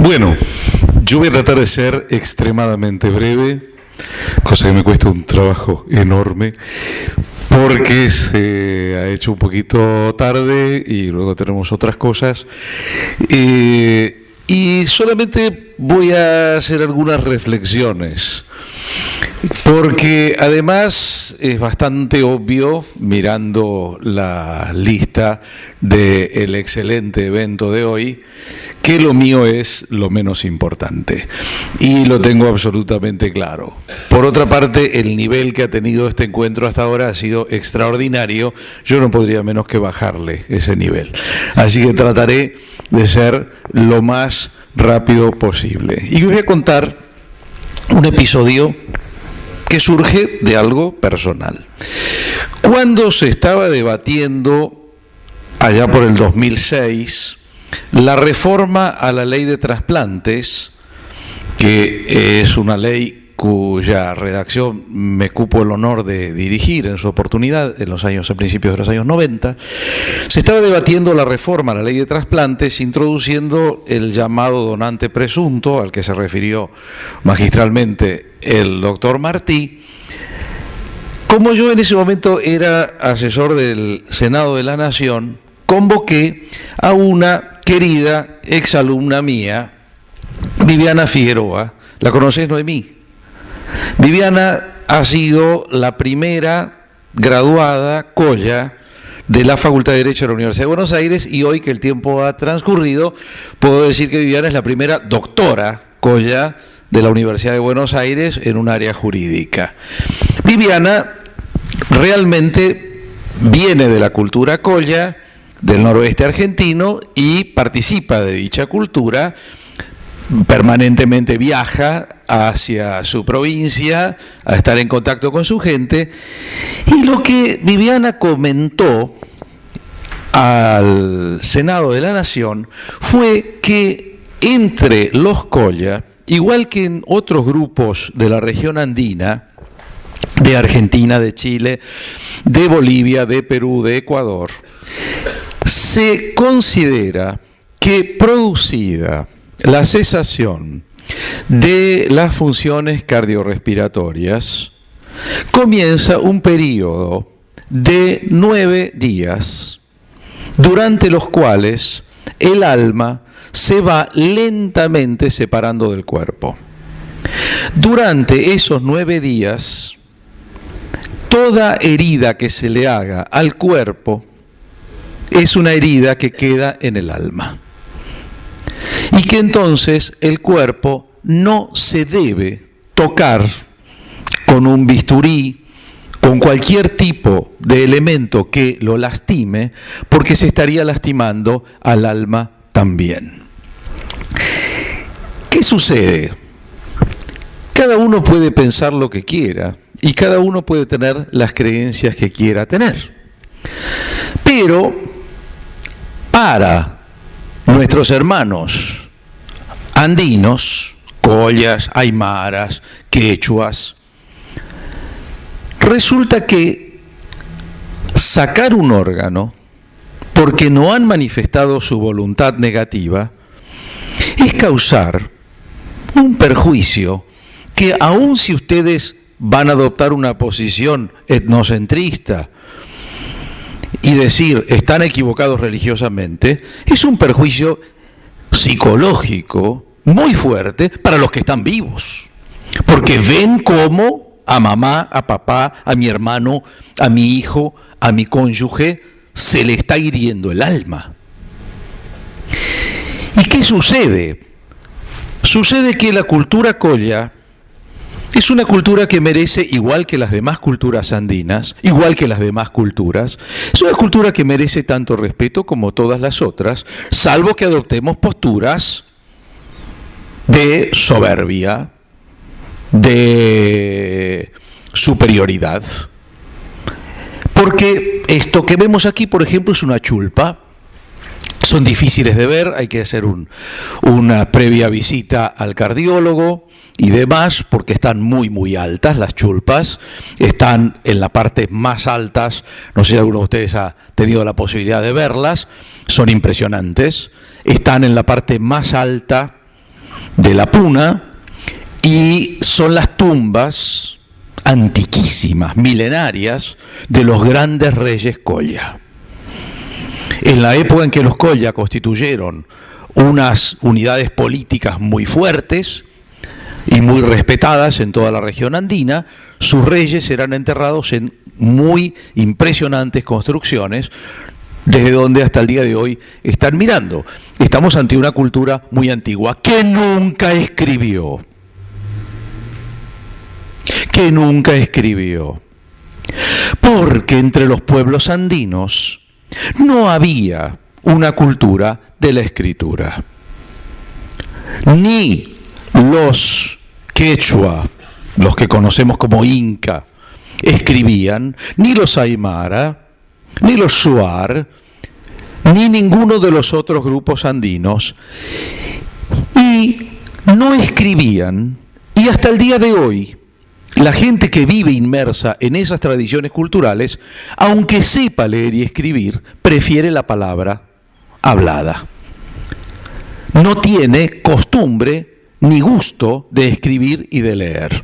Bueno, yo voy a tratar de ser extremadamente breve, cosa que me cuesta un trabajo enorme, porque se ha hecho un poquito tarde y luego tenemos otras cosas. Y solamente voy a hacer algunas reflexiones, porque además es bastante obvio, mirando la lista del excelente evento de hoy, que lo mío es lo menos importante, y lo tengo absolutamente claro. Por otra parte, el nivel que ha tenido este encuentro hasta ahora ha sido extraordinario. Yo no podría menos que bajarle ese nivel, así que trataré de ser lo más rápido posible. Y voy a contar un episodio que surge de algo personal. Cuando se estaba debatiendo, allá por el 2006, la reforma a la ley de trasplantes, que es una ley cuya redacción me cupo el honor de dirigir en su oportunidad a principios de los años 90, se estaba debatiendo la reforma a la ley de trasplantes, introduciendo el llamado donante presunto, al que se refirió magistralmente el doctor Martí. Como yo en ese momento era asesor del Senado de la Nación, convoqué a una querida exalumna mía, Viviana Figueroa. ¿La conocés, Noemí? Viviana ha sido la primera graduada Colla de la Facultad de Derecho de la Universidad de Buenos Aires, y hoy que el tiempo ha transcurrido, puedo decir que Viviana es la primera doctora Colla de la Universidad de Buenos Aires en un área jurídica. Viviana realmente viene de la cultura Colla del noroeste argentino y participa de dicha cultura. Permanentemente viaja hacia su provincia a estar en contacto con su gente, y lo que Viviana comentó al Senado de la Nación fue que entre los Colla, igual que en otros grupos de la región andina, de Argentina, de Chile, de Bolivia, de Perú, de Ecuador, se considera que producida la cesación de las funciones cardiorrespiratorias, comienza un periodo de 9 días, durante los cuales el alma se va lentamente separando del cuerpo. Durante esos 9 días, toda herida que se le haga al cuerpo es una herida que queda en el alma. Y que entonces el cuerpo no se debe tocar con un bisturí, con cualquier tipo de elemento que lo lastime, porque se estaría lastimando al alma también. ¿Qué sucede? Cada uno puede pensar lo que quiera y cada uno puede tener las creencias que quiera tener. Pero para nuestros hermanos andinos, collas, aymaras, quechuas, resulta que sacar un órgano porque no han manifestado su voluntad negativa es causar un perjuicio que, aun si ustedes van a adoptar una posición etnocentrista y decir están equivocados religiosamente, es un perjuicio psicológico muy fuerte para los que están vivos, porque ven cómo a mamá, a papá, a mi hermano, a mi hijo, a mi cónyuge se le está hiriendo el alma. ¿Y qué sucede? Sucede que la cultura Colla es una cultura que merece, igual que las demás culturas andinas, igual que las demás culturas, es una cultura que merece tanto respeto como todas las otras, salvo que adoptemos posturas de soberbia, de superioridad. Porque esto que vemos aquí, por ejemplo, es una chulpa. Son difíciles de ver, hay que hacer una previa visita al cardiólogo y demás, porque están muy muy altas las chulpas, están en la parte más altas, no sé si alguno de ustedes ha tenido la posibilidad de verlas, son impresionantes, están en la parte más alta de la Puna, y son las tumbas antiquísimas, milenarias, de los grandes reyes Colla. En la época en que los Colla constituyeron unas unidades políticas muy fuertes y muy respetadas en toda la región andina, sus reyes eran enterrados en muy impresionantes construcciones, desde donde hasta el día de hoy están mirando. Estamos ante una cultura muy antigua que nunca escribió. Porque entre los pueblos andinos no había una cultura de la escritura. Ni los quechua, los que conocemos como inca, escribían, ni los aymara, ni los shuar, ni ninguno de los otros grupos andinos. Y no escribían, y hasta el día de hoy, la gente que vive inmersa en esas tradiciones culturales, aunque sepa leer y escribir, prefiere la palabra hablada. No tiene costumbre ni gusto de escribir y de leer.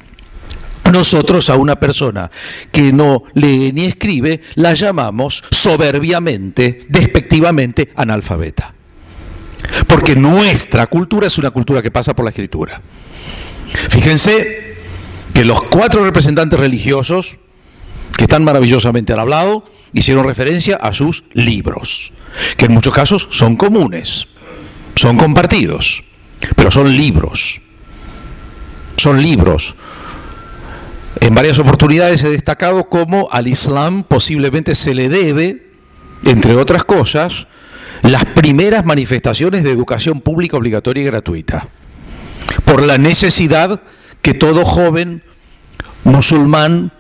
Nosotros a una persona que no lee ni escribe la llamamos soberbiamente, despectivamente, analfabeta. Porque nuestra cultura es una cultura que pasa por la escritura. Fíjense que los 4 representantes religiosos, que tan maravillosamente han hablado, hicieron referencia a sus libros, que en muchos casos son comunes, son compartidos, pero son libros. Son libros. En varias oportunidades he destacado cómo al Islam posiblemente se le debe, entre otras cosas, las primeras manifestaciones de educación pública obligatoria y gratuita, por la necesidad que todo joven musulmán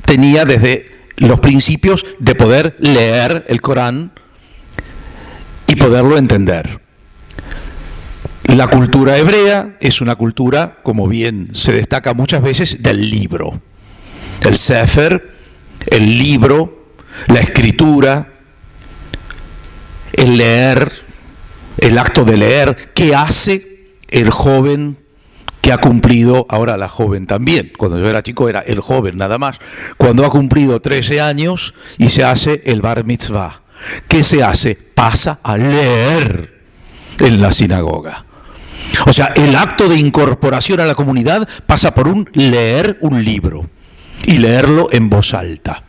tenía desde los principios de poder leer el Corán y poderlo entender. La cultura hebrea es una cultura, como bien se destaca muchas veces, del libro. El sefer, el libro, la escritura, el leer, el acto de leer, que hace el joven que ha cumplido, ahora la joven también, cuando yo era chico era el joven nada más, cuando ha cumplido 13 años y se hace el bar mitzvah. ¿Qué se hace? Pasa a leer en la sinagoga. O sea, el acto de incorporación a la comunidad pasa por leer un libro y leerlo en voz alta.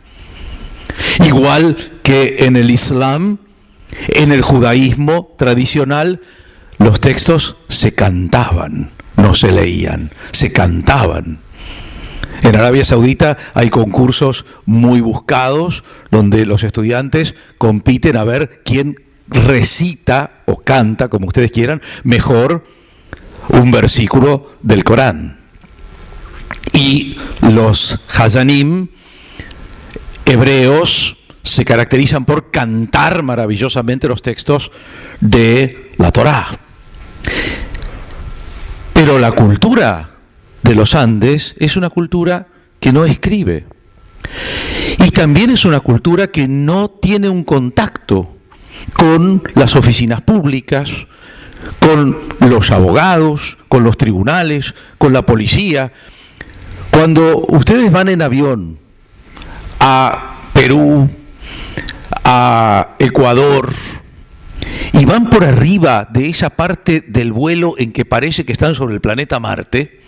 Igual que en el Islam, en el judaísmo tradicional, los textos se cantaban, no se leían, se cantaban. En Arabia Saudita hay concursos muy buscados donde los estudiantes compiten a ver quién recita o canta, como ustedes quieran, mejor un versículo del Corán. Y los hazanim hebreos se caracterizan por cantar maravillosamente los textos de la Torá. Pero la cultura de los Andes es una cultura que no escribe. Y también es una cultura que no tiene un contacto con las oficinas públicas, con los abogados, con los tribunales, con la policía. Cuando ustedes van en avión a Perú, a Ecuador, y van por arriba de esa parte del vuelo en que parece que están sobre el planeta Marte,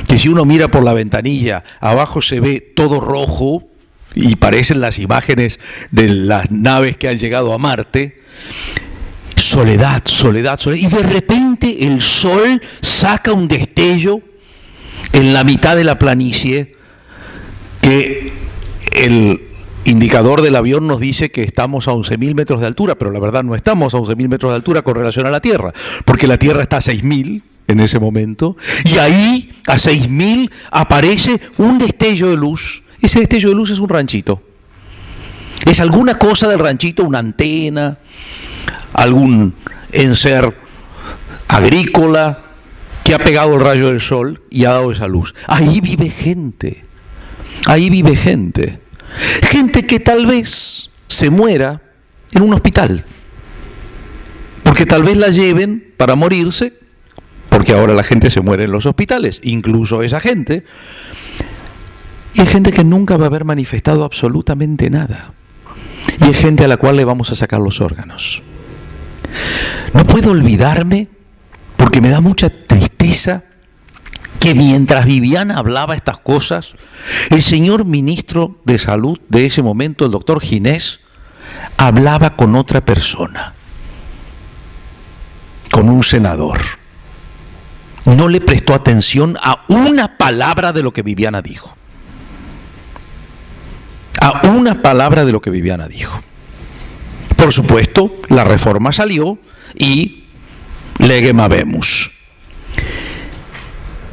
que si uno mira por la ventanilla, abajo se ve todo rojo y parecen las imágenes de las naves que han llegado a Marte. Soledad, soledad, soledad. Y de repente el sol saca un destello en la mitad de la planicie, que el indicador del avión nos dice que estamos a 11.000 metros de altura, pero la verdad no estamos a 11.000 metros de altura con relación a la Tierra, porque la Tierra está a 6.000 en ese momento, y ahí a 6.000 aparece un destello de luz. Ese destello de luz es un ranchito. Es alguna cosa del ranchito, una antena, algún enser agrícola que ha pegado el rayo del sol y ha dado esa luz. Ahí vive gente. Ahí vive gente. Gente que tal vez se muera en un hospital, porque tal vez la lleven para morirse porque ahora la gente se muere en los hospitales, incluso esa gente, y hay gente que nunca va a haber manifestado absolutamente nada, y hay gente a la cual le vamos a sacar los órganos. No puedo olvidarme, porque me da mucha tristeza, que mientras Viviana hablaba estas cosas, el señor ministro de Salud de ese momento, el doctor Ginés, hablaba con otra persona, con un senador. No le prestó atención a una palabra de lo que Viviana dijo. A una palabra de lo que Viviana dijo. Por supuesto, la reforma salió y legem habemus.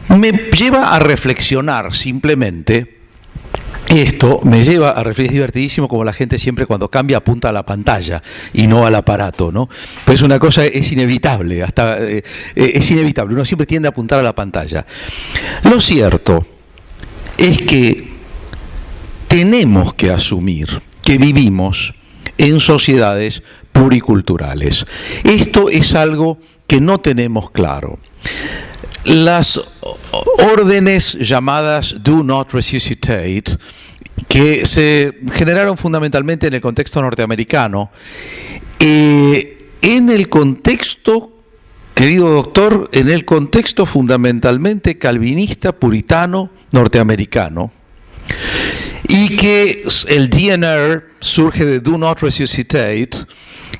Me lleva a reflexionar simplemente, esto me lleva a reflexionar, es divertidísimo como la gente siempre cuando cambia apunta a la pantalla y no al aparato, ¿no? Pues una cosa es inevitable, es inevitable, uno siempre tiende a apuntar a la pantalla. Lo cierto es que tenemos que asumir que vivimos en sociedades pluriculturales. Esto es algo que no tenemos claro. Las órdenes llamadas Do Not Resuscitate, que se generaron fundamentalmente en el contexto norteamericano, en el contexto, querido doctor, en el contexto fundamentalmente calvinista, puritano, norteamericano, y que el DNR surge de Do Not Resuscitate,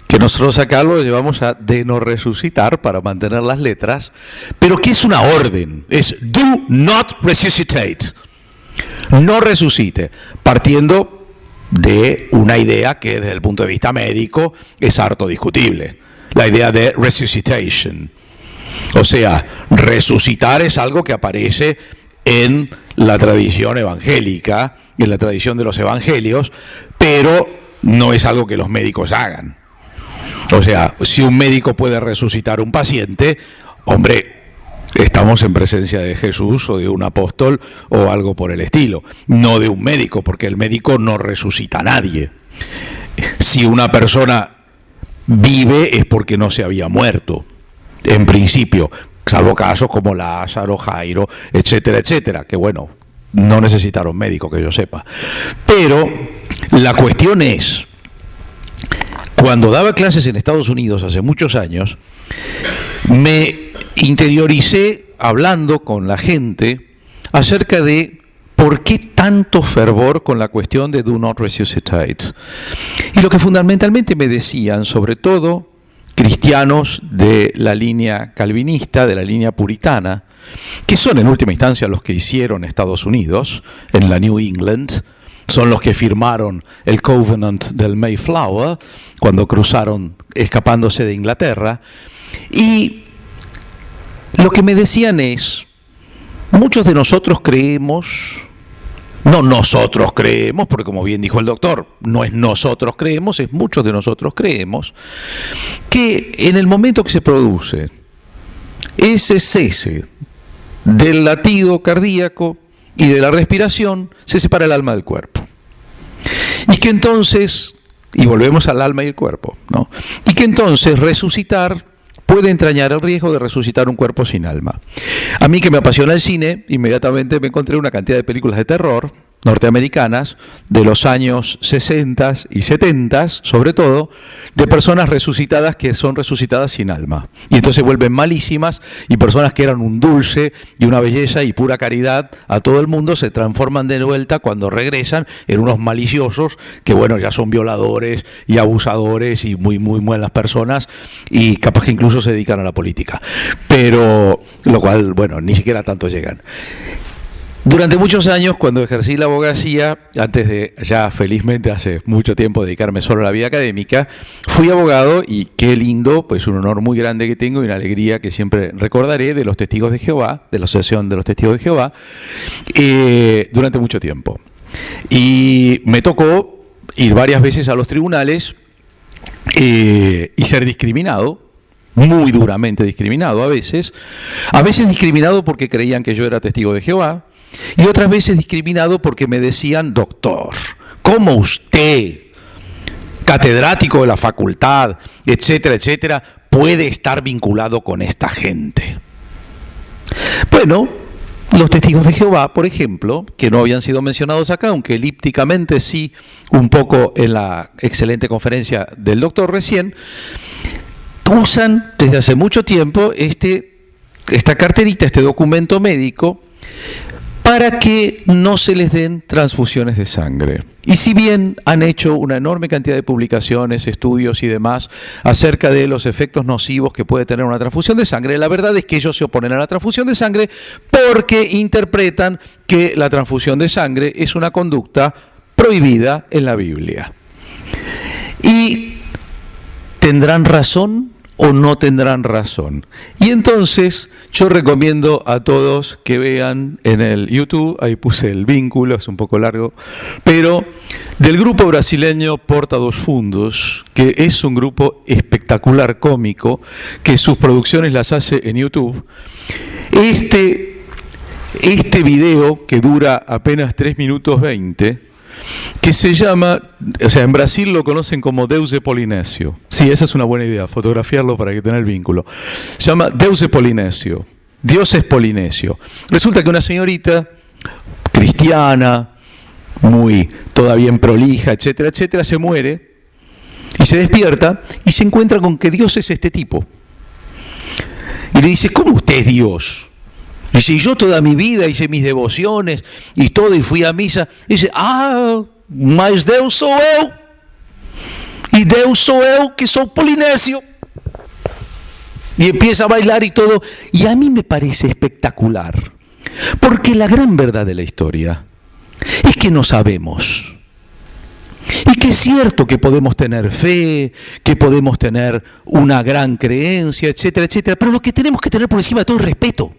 que nosotros acá lo llevamos a de no resucitar para mantener las letras, pero que es una orden, es Do Not Resuscitate, no resucite, partiendo de una idea que desde el punto de vista médico es harto discutible, la idea de resuscitation, o sea, resucitar es algo que aparece en la tradición evangélica, en la tradición de los evangelios, pero no es algo que los médicos hagan. O sea, si un médico puede resucitar un paciente, hombre, estamos en presencia de Jesús o de un apóstol o algo por el estilo, no de un médico, porque el médico no resucita a nadie. Si una persona vive es porque no se había muerto, en principio, salvo casos como Lázaro, Jairo, etcétera, etcétera, que bueno, no necesitaron médico que yo sepa. Pero la cuestión es, cuando daba clases en Estados Unidos hace muchos años, me interioricé hablando con la gente acerca de por qué tanto fervor con la cuestión de Do Not Resuscitate. Y lo que fundamentalmente me decían, sobre todo cristianos de la línea calvinista, de la línea puritana, que son en última instancia los que hicieron Estados Unidos, en la New England, son los que firmaron el Covenant del Mayflower cuando cruzaron escapándose de Inglaterra. Y lo que me decían es, muchos de nosotros creemos, no nosotros creemos, porque como bien dijo el doctor, no es nosotros creemos, es muchos de nosotros creemos, que en el momento que se produce ese cese del latido cardíaco y de la respiración, se separa el alma del cuerpo. Y que entonces, y volvemos al alma y el cuerpo, ¿no? Y que entonces resucitar puede entrañar el riesgo de resucitar un cuerpo sin alma. A mí, que me apasiona el cine, inmediatamente me encontré una cantidad de películas de terror norteamericanas de los años 60 y 70, sobre todo, de personas resucitadas que son resucitadas sin alma. Y entonces se vuelven malísimas, y personas que eran un dulce y una belleza y pura caridad a todo el mundo se transforman de vuelta cuando regresan en unos maliciosos que, bueno, ya son violadores y abusadores y muy malas personas, y capaz que incluso se dedican a la política. Pero, lo cual, bueno, ni siquiera tanto llegan. Durante muchos años, cuando ejercí la abogacía, antes de ya felizmente hace mucho tiempo dedicarme solo a la vida académica, fui abogado, y qué lindo, pues un honor muy grande que tengo y una alegría que siempre recordaré, de los Testigos de Jehová, de la Asociación de los Testigos de Jehová, durante mucho tiempo. Y me tocó ir varias veces a los tribunales y ser discriminado, muy duramente discriminado a veces discriminado porque creían que yo era testigo de Jehová, y otras veces discriminado porque me decían: doctor, ¿cómo usted, catedrático de la facultad, etcétera, etcétera, puede estar vinculado con esta gente? Bueno, los testigos de Jehová, por ejemplo, que no habían sido mencionados acá, aunque elípticamente sí, un poco en la excelente conferencia del doctor recién, usan desde hace mucho tiempo esta carterita, este documento médico, para que no se les den transfusiones de sangre. Y si bien han hecho una enorme cantidad de publicaciones, estudios y demás acerca de los efectos nocivos que puede tener una transfusión de sangre, la verdad es que ellos se oponen a la transfusión de sangre porque interpretan que la transfusión de sangre es una conducta prohibida en la Biblia. Y tendrán razón o no tendrán razón. Y entonces yo recomiendo a todos que vean en el YouTube, ahí puse el vínculo, es un poco largo, pero del grupo brasileño Porta dos Fundos, que es un grupo espectacular cómico, que sus producciones las hace en YouTube. Este video, que dura apenas 3 minutos 20, que se llama, o sea, en Brasil lo conocen como Deus de Polinesio. Sí, esa es una buena idea, fotografiarlo para que tenga el vínculo. Se llama Deus de Polinesio, Dios es polinesio. Resulta que una señorita cristiana, muy toda bien prolija, etcétera, etcétera, se muere y se despierta y se encuentra con que Dios es este tipo. Y le dice, ¿cómo usted es Dios? Dice, y yo toda mi vida hice mis devociones y todo, y fui a misa. Dice, mas Deus sou eu. Y Deus sou eu que soy polinesio. Y empieza a bailar y todo. Y a mí me parece espectacular. Porque la gran verdad de la historia es que no sabemos. Y que es cierto que podemos tener fe, que podemos tener una gran creencia, etcétera, etcétera. Pero lo que tenemos que tener por encima de todo es respeto.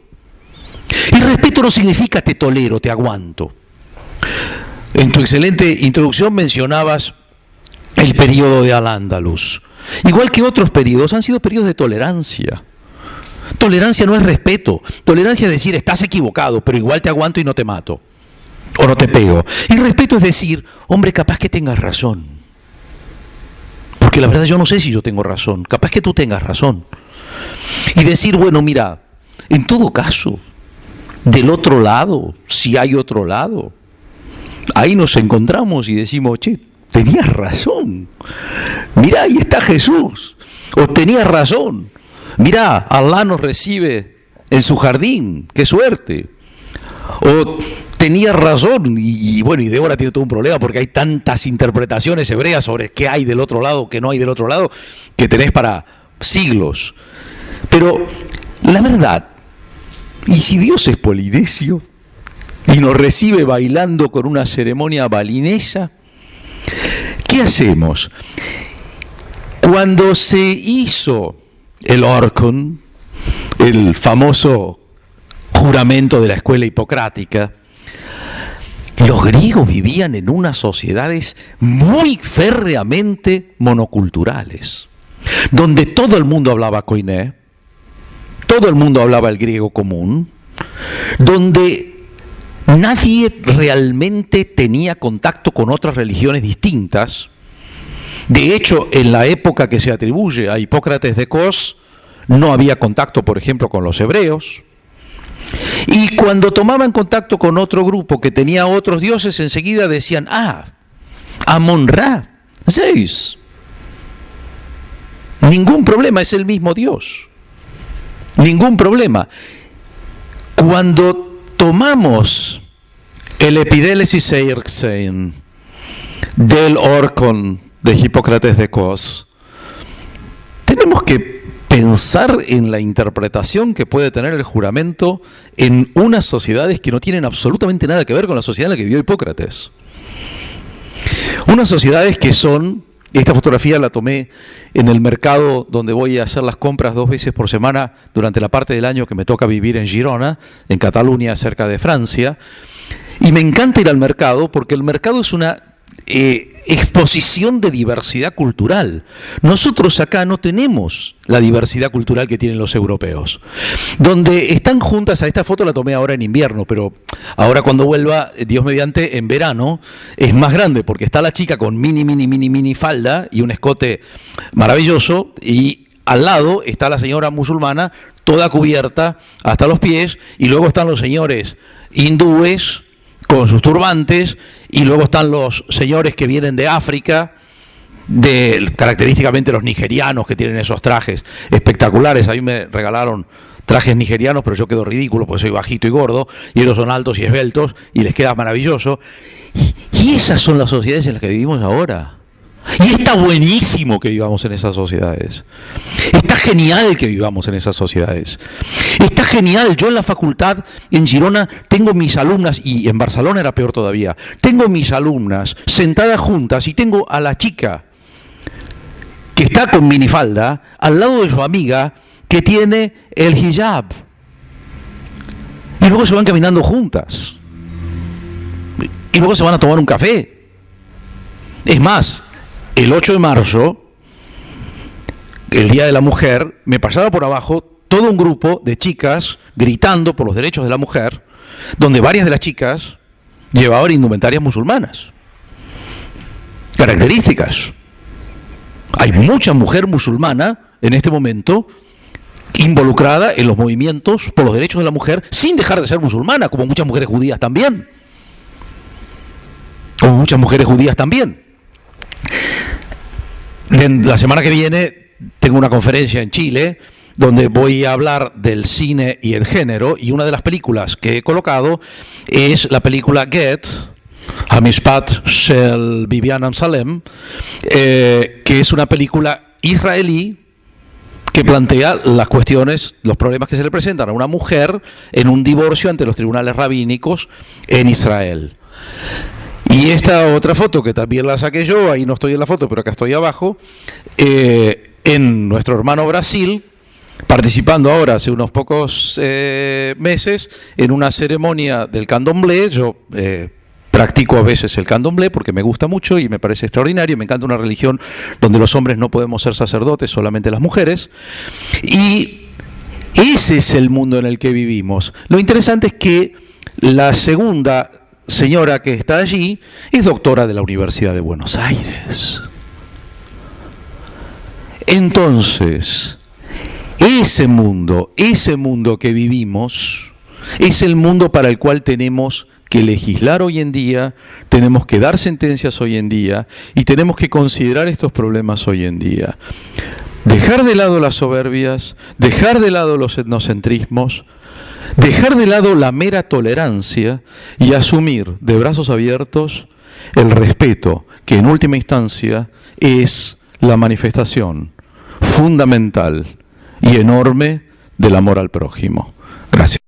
Y respeto no significa te tolero, te aguanto. En tu excelente introducción mencionabas el periodo de Al-Ándalus. Igual que otros periodos, han sido periodos de tolerancia. Tolerancia no es respeto. Tolerancia es decir, estás equivocado, pero igual te aguanto y no te mato. O no te pego. Y respeto es decir, hombre, capaz que tengas razón. Porque la verdad yo no sé si yo tengo razón. Capaz que tú tengas razón. Y decir, bueno, mira, en todo caso, del otro lado, si hay otro lado, ahí nos encontramos y decimos, che, tenías razón, mirá, ahí está Jesús, o tenías razón, mirá, Alá nos recibe en su jardín, qué suerte, o tenías razón, y bueno, y Débora tiene todo un problema porque hay tantas interpretaciones hebreas sobre qué hay del otro lado, qué no hay del otro lado, que tenés para siglos. Pero la verdad, y si Dios es polinesio y nos recibe bailando con una ceremonia balinesa, ¿qué hacemos? Cuando se hizo el Orkhon, el famoso juramento de la escuela hipocrática, los griegos vivían en unas sociedades muy férreamente monoculturales, donde todo el mundo hablaba koiné, todo el mundo hablaba el griego común, donde nadie realmente tenía contacto con otras religiones distintas. De hecho, en la época que se atribuye a Hipócrates de Cos, no había contacto, por ejemplo, con los hebreos. Y cuando tomaban contacto con otro grupo que tenía otros dioses, enseguida decían, Amon-Ra, Zeus. Ningún problema, es el mismo Dios. Ningún problema. Cuando tomamos el Epidélesis Erxein del Orkhon de Hipócrates de Cos, tenemos que pensar en la interpretación que puede tener el juramento en unas sociedades que no tienen absolutamente nada que ver con la sociedad en la que vivió Hipócrates. Unas sociedades que son, esta fotografía la tomé en el mercado donde voy a hacer las compras 2 veces por semana durante la parte del año que me toca vivir en Girona, en Cataluña, cerca de Francia. Y me encanta ir al mercado porque el mercado es una exposición de diversidad cultural. Nosotros acá no tenemos la diversidad cultural que tienen los europeos. Donde están juntas, a esta foto la tomé ahora en invierno, pero ahora cuando vuelva, Dios mediante, en verano, es más grande porque está la chica con mini falda y un escote maravilloso y al lado está la señora musulmana, toda cubierta hasta los pies, y luego están los señores hindúes con sus turbantes, y luego están los señores que vienen de África, característicamente los nigerianos, que tienen esos trajes espectaculares. A mí me regalaron trajes nigerianos, pero yo quedo ridículo porque soy bajito y gordo, y ellos son altos y esbeltos, y les queda maravilloso. Y esas son las sociedades en las que vivimos ahora. Y está buenísimo que vivamos en esas sociedades. Está genial que vivamos en esas sociedades. Está genial. Yo en la facultad, en Girona, tengo mis alumnas, y en Barcelona era peor todavía, tengo mis alumnas sentadas juntas, y tengo a la chica que está con minifalda al lado de su amiga que tiene el hijab. Y luego se van caminando juntas. Y luego se van a tomar un café. Es más, el 8 de marzo, el Día de la Mujer, me pasaba por abajo todo un grupo de chicas gritando por los derechos de la mujer, donde varias de las chicas llevaban indumentarias musulmanas. Características. Hay mucha mujer musulmana en este momento involucrada en los movimientos por los derechos de la mujer, sin dejar de ser musulmana, como muchas mujeres judías también. Como muchas mujeres judías también. La semana que viene tengo una conferencia en Chile donde voy a hablar del cine y el género, y una de las películas que he colocado es la película Get, Hamishpat Shel Vivian Amsalem, que es una película israelí que plantea las cuestiones, los problemas que se le presentan a una mujer en un divorcio ante los tribunales rabínicos en Israel. Y esta otra foto, que también la saqué yo, ahí no estoy en la foto, pero acá estoy abajo, en nuestro hermano Brasil, participando ahora hace unos pocos meses en una ceremonia del candomblé. Yo practico a veces el candomblé porque me gusta mucho y me parece extraordinario. Me encanta una religión donde los hombres no podemos ser sacerdotes, solamente las mujeres. Y ese es el mundo en el que vivimos. Lo interesante es que la segunda señora que está allí es doctora de la Universidad de Buenos Aires. Entonces, ese mundo que vivimos es el mundo para el cual tenemos que legislar hoy en día, tenemos que dar sentencias hoy en día, y tenemos que considerar estos problemas hoy en día. Dejar de lado las soberbias, dejar de lado los etnocentrismos, dejar de lado la mera tolerancia y asumir de brazos abiertos el respeto, que en última instancia es la manifestación fundamental y enorme del amor al prójimo. Gracias.